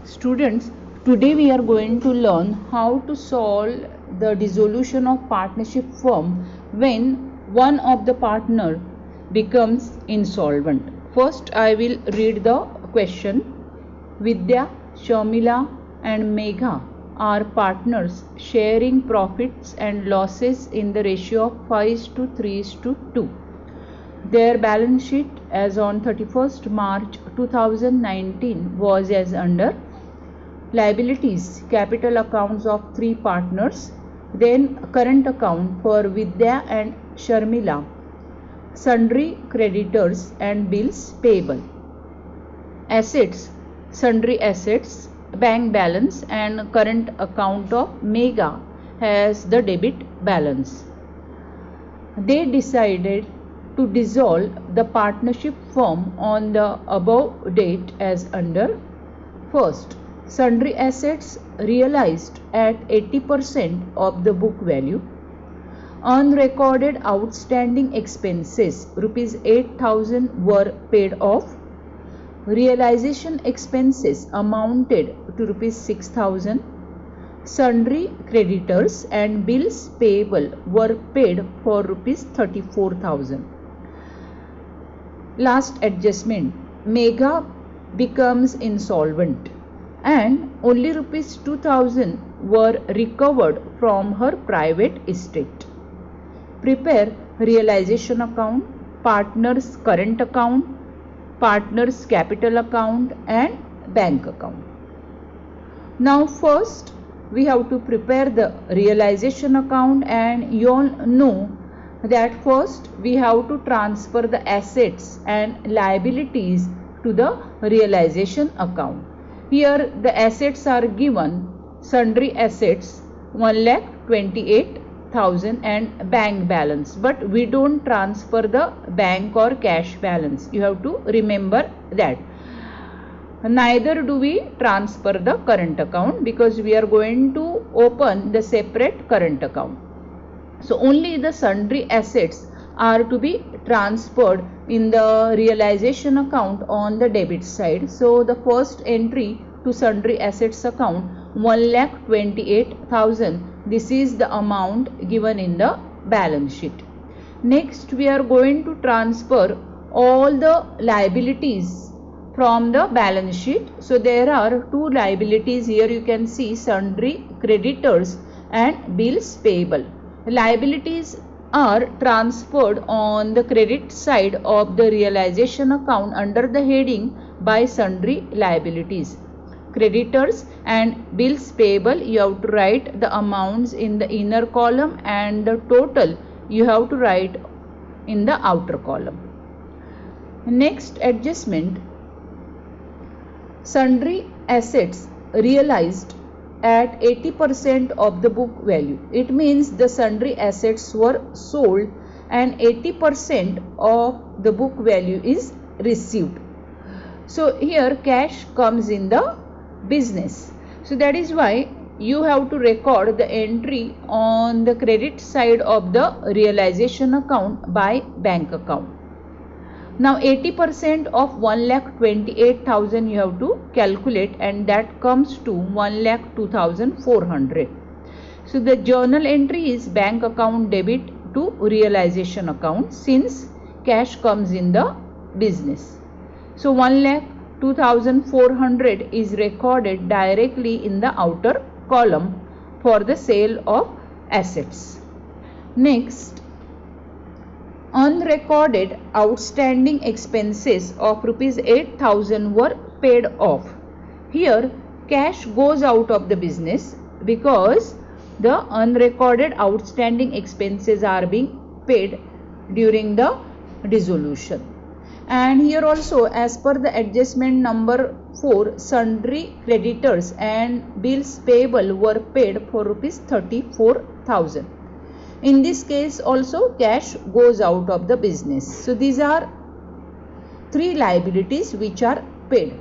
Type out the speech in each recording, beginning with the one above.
Students, today we are going to learn how to solve the dissolution of partnership firm when one of the partner becomes insolvent. First, I will read the question. Vidya, Shamila and Megha are partners sharing profits and losses in the ratio of 5:3:2. Their balance sheet as on 31st March 2019 was as under: liabilities, capital accounts of 3 partners, then current account for Vidya and Sharmila, sundry creditors and bills payable. Assets, sundry assets, bank balance and current account of Megha has the debit balance. They decided to dissolve the partnership firm on the above date as under: first, sundry assets realized at 80% of the book value. Unrecorded outstanding expenses rupees 8,000 were paid off. Realization expenses amounted to rupees 6,000. Sundry creditors and bills payable were paid for rupees 34,000. Last adjustment, Megha becomes insolvent and only rupees 2,000 were recovered from her private estate. Prepare realization account, partners current account, partners capital account and bank account. Now first we have to prepare the realization account, and you all know that first we have to transfer the assets and liabilities to the realization account. Here the assets are given: sundry assets 1,28,000 and bank balance, but we don't transfer the bank or cash balance. You have to remember that. Neither do we transfer the current account because we are going to open the separate current account. So only the sundry assets are to be transferred in the realization account on the debit side. So the first entry to sundry assets account 1,28,000. This is the amount given in the balance sheet. Next we are going to transfer all the liabilities from the balance sheet. So there are 2 liabilities here. You can see sundry creditors and bills payable. Liabilities are transferred on the credit side of the realization account under the heading by sundry liabilities. Creditors and bills payable, you have to write the amounts in the inner column and the total you have to write in the outer column. Next adjustment, sundry assets realized at 80% of the book value. It means the sundry assets were sold and 80% of the book value is received. So here cash comes in the business. So that is why you have to record the entry on the credit side of the realization account by bank account. Now 80% of 1,28,000 you have to calculate, and that comes to 1,02,400. So the journal entry is bank account debit to realization account since cash comes in the business. So 1,02,400 is recorded directly in the outer column for the sale of assets. Next, unrecorded outstanding expenses of rupees 8,000 were paid off. Here cash goes out of the business because the unrecorded outstanding expenses are being paid during the dissolution. And here also, as per the adjustment number 4, sundry creditors and bills payable were paid for rupees 34,000. In this case also cash goes out of the business. So these are 3 liabilities which are paid.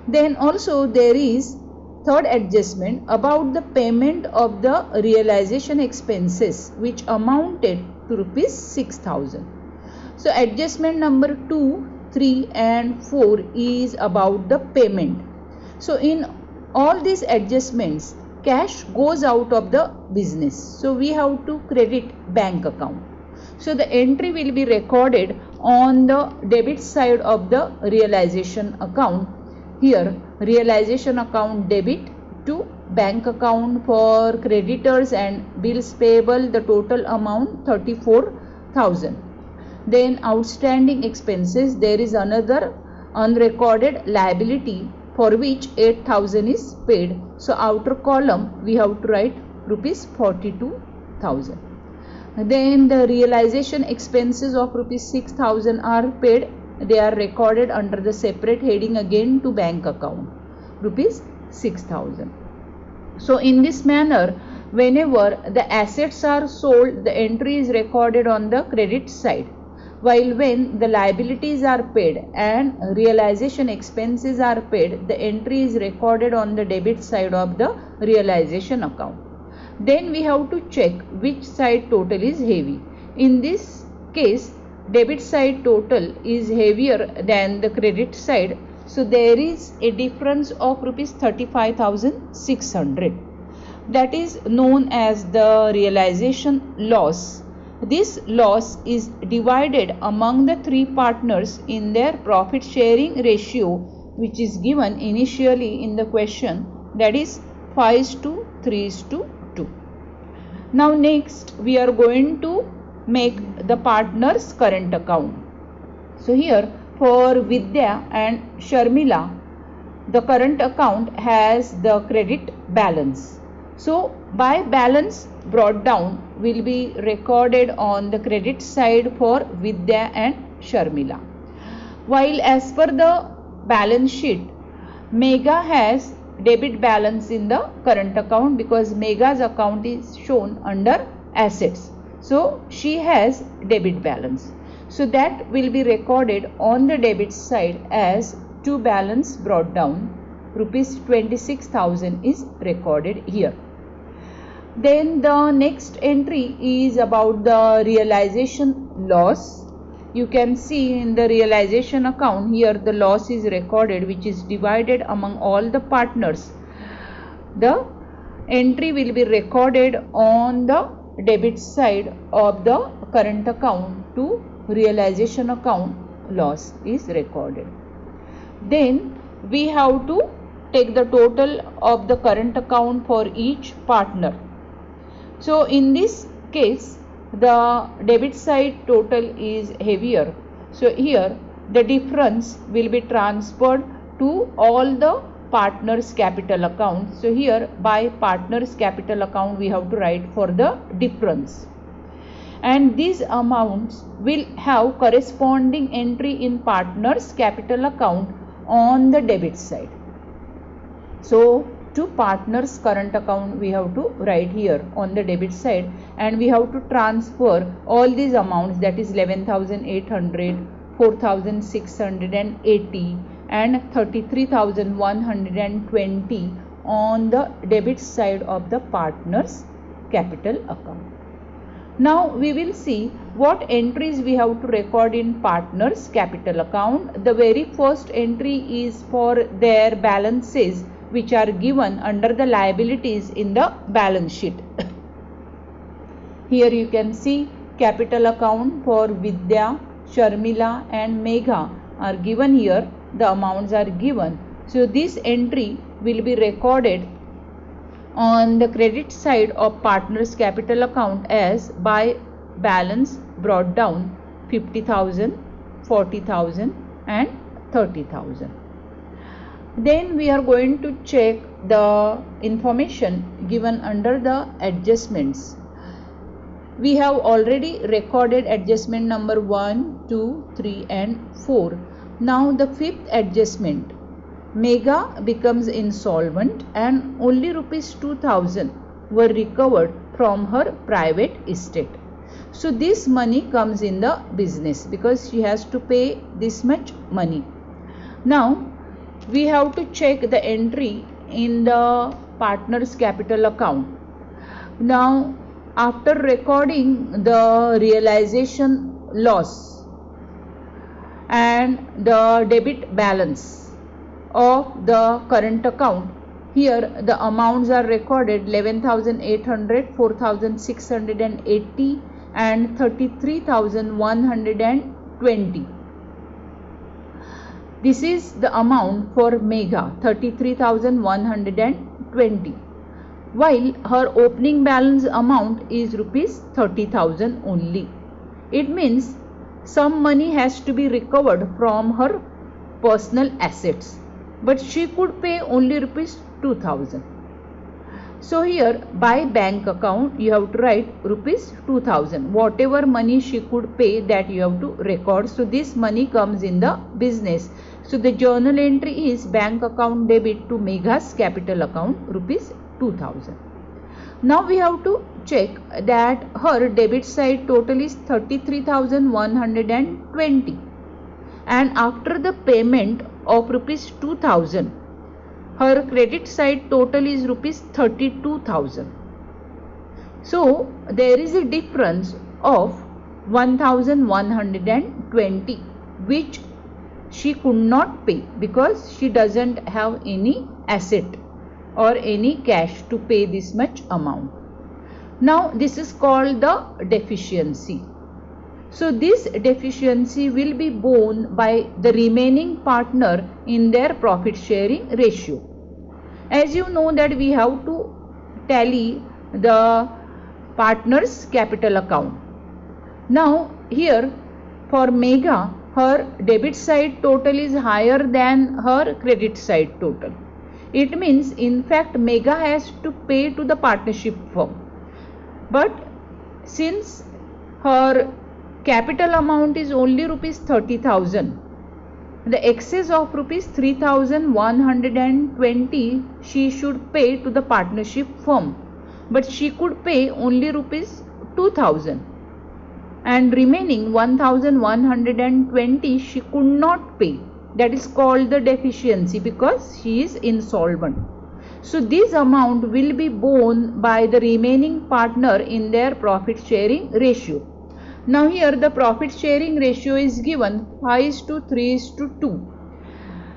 Then also there is third adjustment about the payment of the realization expenses which amounted to rupees 6,000. So adjustment number 2, 3 and 4 is about the payment. So in all these adjustments, cash goes out of the business. So we have to credit bank account. So the entry will be recorded on the debit side of the realization account. Here realization account debit to bank account for creditors and bills payable, the total amount 34,000. Then outstanding expenses, there is another unrecorded liability for which 8,000 is paid. So outer column we have to write rupees 42,000. Then the realization expenses of rupees 6,000 are paid. They are recorded under the separate heading again to bank account, rupees 6,000. So in this manner, whenever the assets are sold, the entry is recorded on the credit side, while when the liabilities are paid and realization expenses are paid, the entry is recorded on the debit side of the realization account. Then we have to check which side total is heavy. In this case, debit side total is heavier than the credit side. So there is a difference of rupees 35,600. That is known as the realization loss. This loss is divided among the three partners in their profit sharing ratio, which is given initially in the question, that is 5:3:2. Now next we are going to make the partners current account. So here for Vidya and Sharmila, the current account has the credit balance. So by balance brought down will be recorded on the credit side for Vidya and Sharmila. While as per the balance sheet, Megha has debit balance in the current account because Megha's account is shown under assets. So she has debit balance. So that will be recorded on the debit side as to balance brought down. Rupees 26,000 is recorded here. Then the next entry is about the realization loss. You can see in the realization account here the loss is recorded, which is divided among all the partners. The entry will be recorded on the debit side of the current account to realization account, loss is recorded. Then we have to take the total of the current account for each partner. So in this case the debit side total is heavier. So here the difference will be transferred to all the partners capital account. So here by partners capital account we have to write for the difference. And these amounts will have corresponding entry in partners capital account on the debit side. So to partners current account we have to write here on the debit side, and we have to transfer all these amounts, that is 11,800, 4,680 and 33,120 on the debit side of the partners capital account. Now we will see what entries we have to record in partners capital account. The very first entry is for their balances which are given under the liabilities in the balance sheet. Here you can see capital account for Vidya, Sharmila and Megha are given here. The amounts are given. So this entry will be recorded on the credit side of partners capital account as by balance brought down 50,000, 40,000 and 30,000. Then we are going to check the information given under the adjustments. We have already recorded adjustment number 1, 2, 3 and 4. Now the fifth adjustment. Megha becomes insolvent and only rupees 2,000 were recovered from her private estate. So this money comes in the business because she has to pay this much money. Now we have to check the entry in the partners capital account. Now after recording the realization loss and the debit balance of the current account, Here the amounts are recorded 11,800, 4,680 and 33,120. This is the amount for Megha, 33,120, while her opening balance amount is rupees 30,000 only. It means some money has to be recovered from her personal assets, but she could pay only rupees 2,000. So here by bank account you have to write rupees 2,000. Whatever money she could pay, that you have to record. So this money comes in the business. So the journal entry is bank account debit to Megha's capital account rupees 2,000. Now we have to check that her debit side total is 33,120, and after the payment of rupees 2,000, her credit side total is rupees 32,000. So there is a difference of 1,120 which she could not pay because she doesn't have any asset or any cash to pay this much amount. Now this is called the deficiency. So this deficiency will be borne by the remaining partner in their profit sharing ratio. As you know that we have to tally the partner's capital account. Now here for Megha, her debit side total is higher than her credit side total. It means in fact Megha has to pay to the partnership firm. But since her capital amount is only rupees 30,000, the excess of rupees 3,120 she should pay to the partnership firm, but she could pay only rupees 2,000, and remaining 1,120 she could not pay. That is called the deficiency because she is insolvent. So this amount will be borne by the remaining partner in their profit sharing ratio. Now here the profit sharing ratio is given 5:3:2.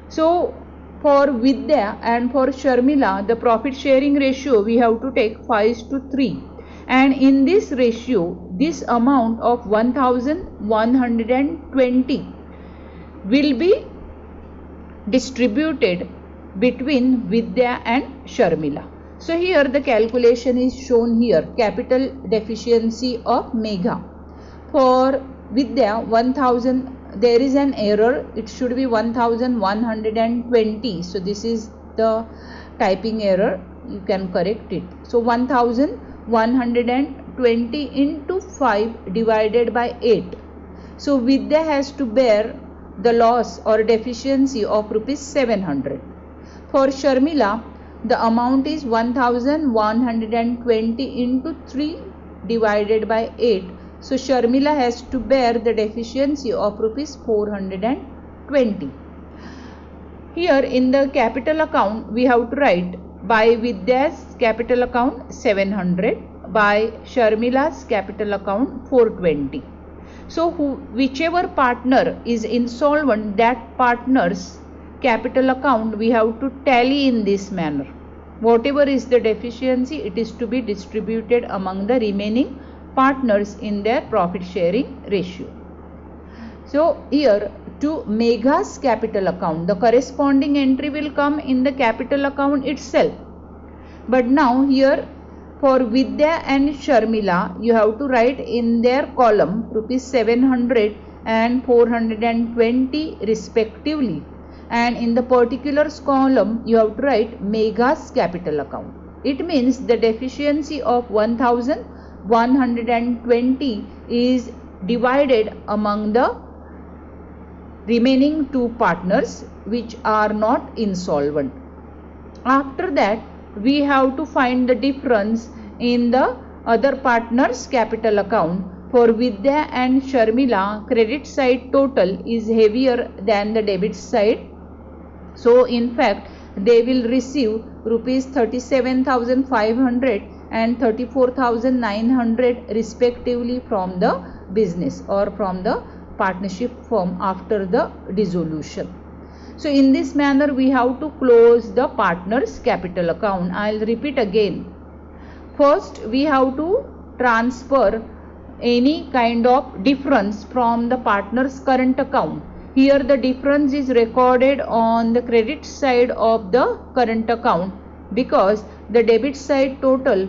So for Vidya and for Sharmila, the profit sharing ratio we have to take 5:3, and in this ratio this amount of 1,120 will be distributed between Vidya and Sharmila. So here the calculation is shown here. Capital deficiency of Megha. For Vidya 1,000, there is an error. It should be 1,120. So this is the typing error. You can correct it. So 1,120 into 5 divided by 8. So Vidya has to bear the loss or deficiency of rupees 700. For Sharmila, the amount is 1,120 into 3 divided by 8. So Sharmila has to bear the deficiency of rupees 420. Here in the capital account we have to write by Vidya's capital account 700, by Sharmila's capital account 420. So whichever partner is insolvent, that partner's capital account we have to tally in this manner. Whatever is the deficiency, it is to be distributed among the remaining partners in their profit sharing ratio. So here to Megha's capital account, the corresponding entry will come in the capital account itself. But now here for Vidya and Sharmila, you have to write in their column rupees 700 and 420 respectively, and in the particulars column you have to write Megha's capital account. It means the deficiency of 1,120 is divided among the remaining two partners which are not insolvent. After that we have to find the difference in the other partner's capital account. For Vidya and Sharmila, credit side total is heavier than the debit side. So in fact they will receive rupees 37,500 and 34,900 respectively from the business or from the partnership firm after the dissolution. So in this manner we have to close the partner's capital account. I'll repeat again. First we have to transfer any kind of difference from the partner's current account. Here the difference is recorded on the credit side of the current account because the debit side total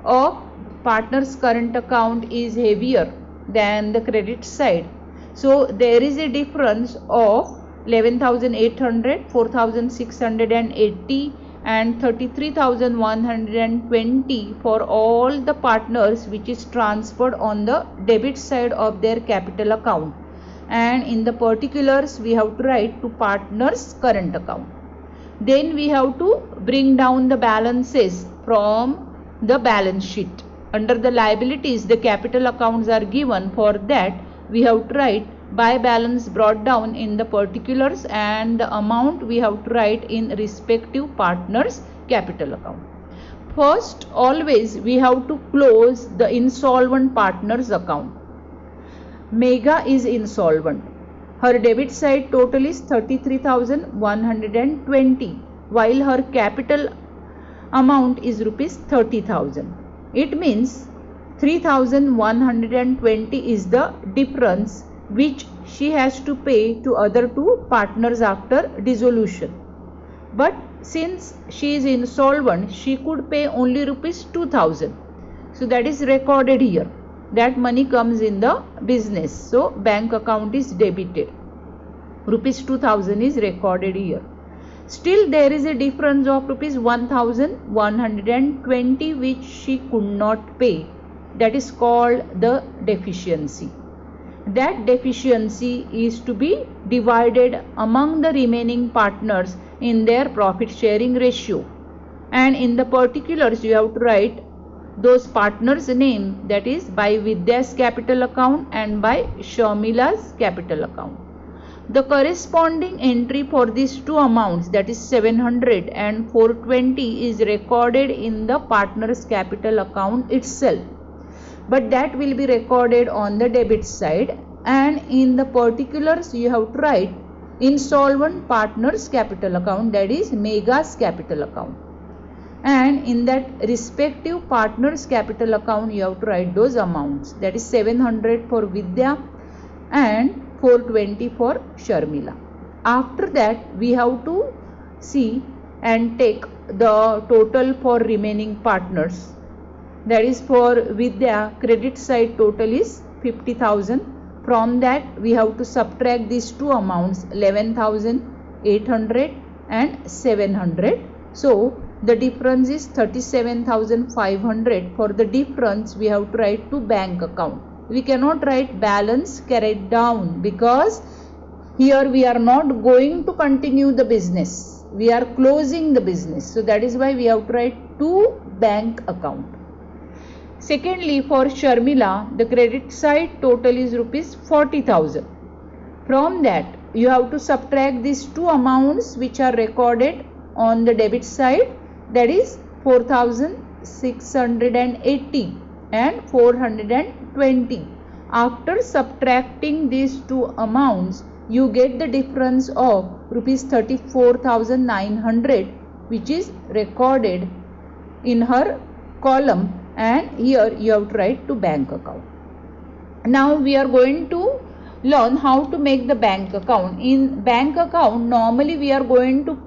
of partner's current account is heavier than the credit side. So there is a difference of 11,800, 4,680 and 33,120 for all the partners, which is transferred on the debit side of their capital account, and in the particulars we have to write to partners current account. Then we have to bring down the balances from the balance sheet. Under the liabilities the capital accounts are given. For that we have to write by balance brought down in the particulars, and the amount we have to write in respective partners capital account. First always we have to close the insolvent partner's account. Megha is insolvent. Her debit side total is 33,120 while her capital amount is rupees 30,000. It means 3,120 is the difference which she has to pay to other two partners after dissolution. But since she is insolvent, she could pay only rupees 2,000. So that is recorded here. That money comes in the business. So bank account is debited. Rupees 2,000 is recorded here. Still there is a difference of rupees 1,120 which she could not pay. That is called the deficiency. That deficiency is to be divided among the remaining partners in their profit sharing ratio, and in the particulars you have to write those partners' name, that is by Vidya's capital account and by Sharmila's capital account. The corresponding entry for these two amounts, that is 700 and 420, is recorded in the partner's capital account itself, but that will be recorded on the debit side, and in the particulars you have to write insolvent partner's capital account, that is Megha's capital account, and in that respective partner's capital account you have to write those amounts, that is 700 for Vidya and 420 for Sharmila. After that we have to see and take the total for remaining partners. That is for Vidya, credit side total is 50,000. From that we have to subtract these two amounts, 11,800 and 700. So the difference is 37,500. For the difference we have to write to bank account. We cannot write balance carried down because here we are not going to continue the business. We are closing the business. So that is why we have to write to bank account. Secondly, for Sharmila, the credit side total is rupees 40,000. From that, you have to subtract these two amounts which are recorded on the debit side, that is 4,680 and 420. After subtracting these two amounts, you get the difference of rupees 34,900, which is recorded in her column, and here you have to write to bank account. Now we are going to learn how to make the bank account. In bank account normally we are going to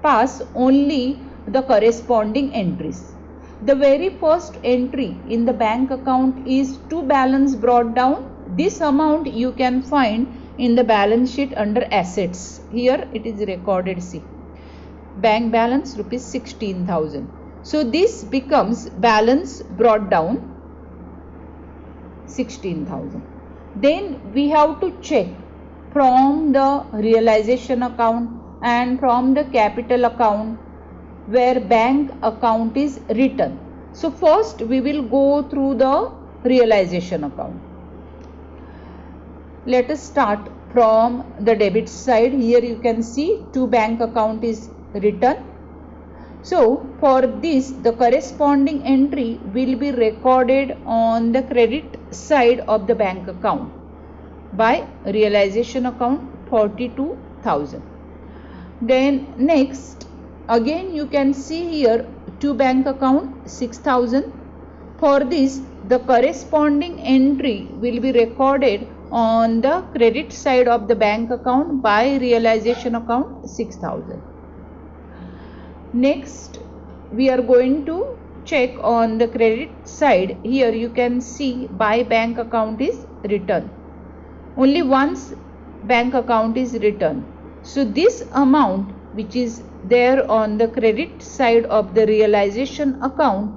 pass only the corresponding entries. The very first entry in the bank account is to balance brought down. This amount you can find in the balance sheet under assets. Here it is recorded, see, bank balance rupees 16,000. So this becomes balance brought down 16,000. Then we have to check from the realization account and from the capital account where bank account is written. So first we will go through the realization account. Let us start from the debit side. Here you can see to bank account is written. So for this the corresponding entry will be recorded on the credit side of the bank account by realization account 42,000. Then next, again you can see here to bank account 6,000. For this, the corresponding entry will be recorded on the credit side of the bank account by realization account 6,000. Next, we are going to check on the credit side. Here you can see by bank account is written. Only once bank account is written. So this amount which is there on the credit side of the realization account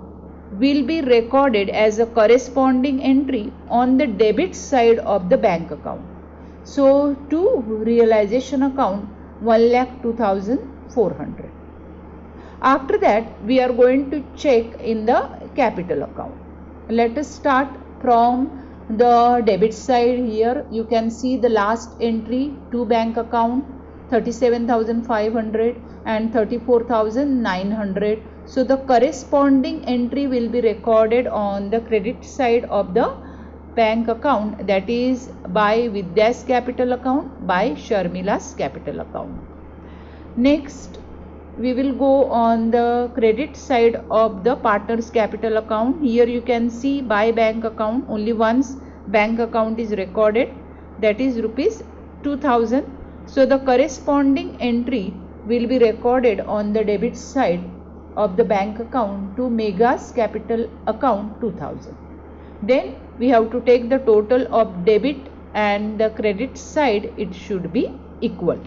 will be recorded as a corresponding entry on the debit side of the bank account. So to realization account 1,02,400. After that, we are going to check in the capital account. Let us start from the debit side. Here you can see the last entry to bank account 37,500 and 34,900. So the corresponding entry will be recorded on the credit side of the bank account, that is by Vidya's capital account, by Sharmila's capital account. Next, we will go on the credit side of the partner's capital account. Here you can see by bank account only once bank account is recorded, that is rupees 2,000. So the corresponding entry will be recorded on the debit side of the bank account to Mega's capital account 2,000. Then we have to take the total of debit and the credit side, it should be equal.